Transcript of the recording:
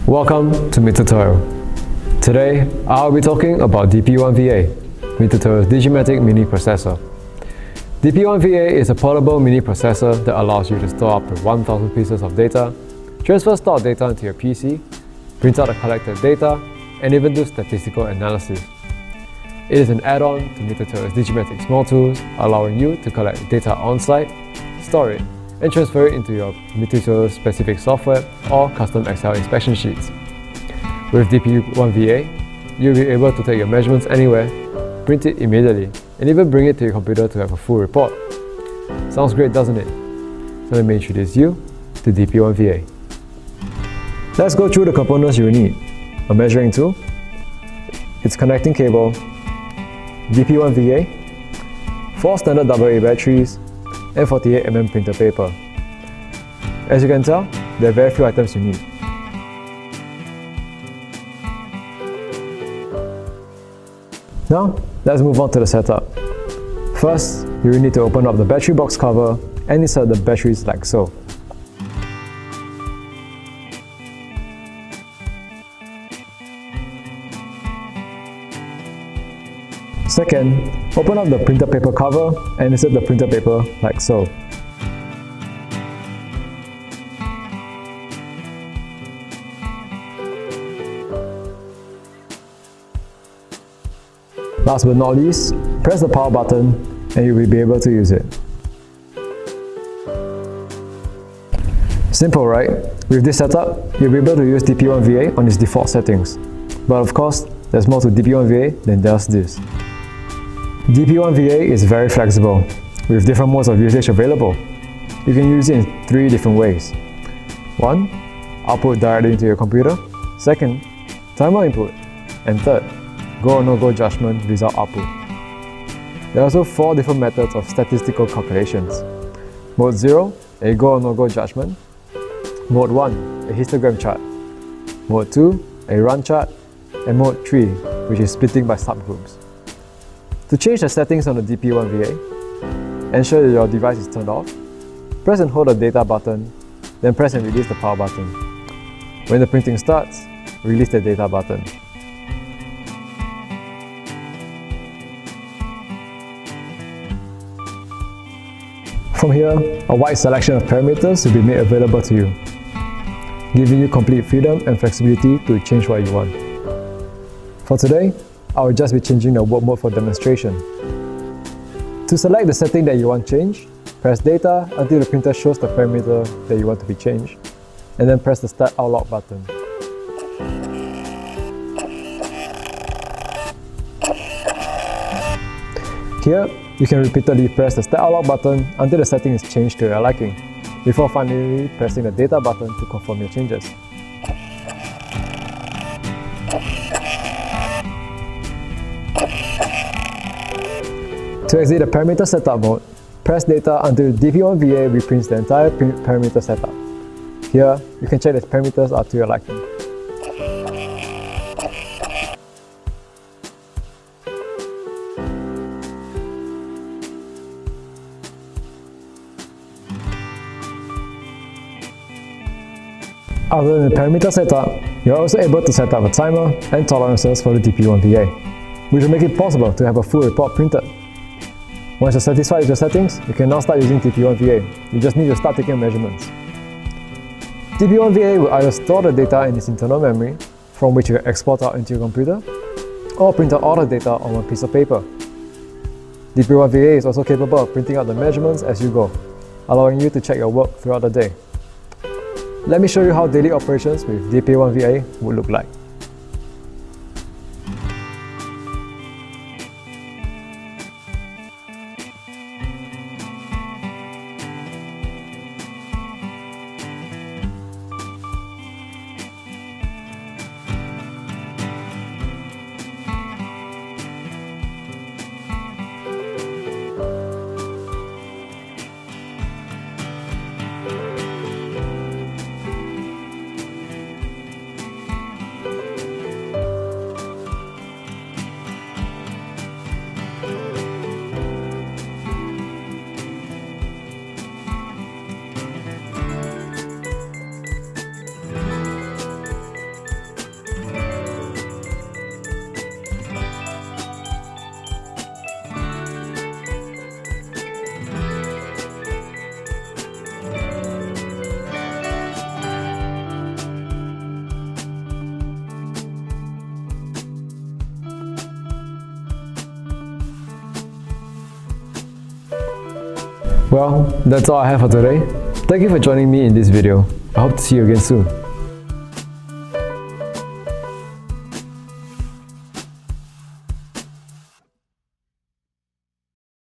Welcome to Mitutoyo. Today, I'll be talking about DP-1VA, Mitutoyo's Digimatic mini processor. DP-1VA is a portable mini processor that allows you to store up to 1,000 pieces of data, transfer stored data into your PC, print out the collected data, and even do statistical analysis. It is an add-on to Mitutoyo's Digimatic small tools, allowing you to collect data on-site, store it, and transfer it into your Mitutoyo specific software or custom Excel inspection sheets. With DP-1VA, you'll be able to take your measurements anywhere, print it immediately, and even bring it to your computer to have a full report. Sounds great, doesn't it? So let me introduce you to DP-1VA. Let's go through the components you will need. A measuring tool, its connecting cable, DP-1VA, 4 standard AA batteries, and 48mm printer paper. As you can tell, there are very few items you need. Now, let's move on to the setup. First, you will need to open up the battery box cover and insert the batteries like so. Second, open up the printer paper cover and insert the printer paper like so. Last but not least, press the power button and you will be able to use it. Simple, right? With this setup, you'll be able to use DP-1VA on its default settings. But of course, there's more to DP-1VA than just this. DP-1VA is very flexible, with different modes of usage available. You can use it in 3 different ways. 1. Output directly into your computer. 2nd. Timer input. And 3rd. Go or no-go judgment result output. There are also 4 different methods of statistical calculations. Mode 0, a go or no-go judgment. Mode 1, a histogram chart. Mode 2, a run chart. And Mode 3, which is splitting by subgroups. To change the settings on the DP-1VA, ensure that your device is turned off, press and hold the data button, then press and release the power button. When the printing starts, release the data button. From here, a wide selection of parameters will be made available to you, giving you complete freedom and flexibility to change what you want. For today, I will just be changing the work mode for demonstration. To select the setting that you want changed, press data until the printer shows the parameter that you want to be changed, and then press the Start Out Loud button. Here, you can repeatedly press the Start Out Loud button until the setting is changed to your liking, before finally pressing the data button to confirm your changes. To exit the parameter setup mode, press data until DP-1VA reprints the entire parameter setup. Here, you can check the parameters are to your liking. Other than the parameter setup, you're also able to set up a timer and tolerances for the DP-1VA, which will make it possible to have a full report printed. Once you're satisfied with your settings, you can now start using DP-1VA. You just need to start taking measurements. DP-1VA will either store the data in its internal memory, from which you can export out into your computer, or print out all the data on one piece of paper. DP-1VA is also capable of printing out the measurements as you go, allowing you to check your work throughout the day. Let me show you how daily operations with DP-1VA would look like. Well, that's all I have for today. Thank you for joining me in this video. I hope to see you again soon.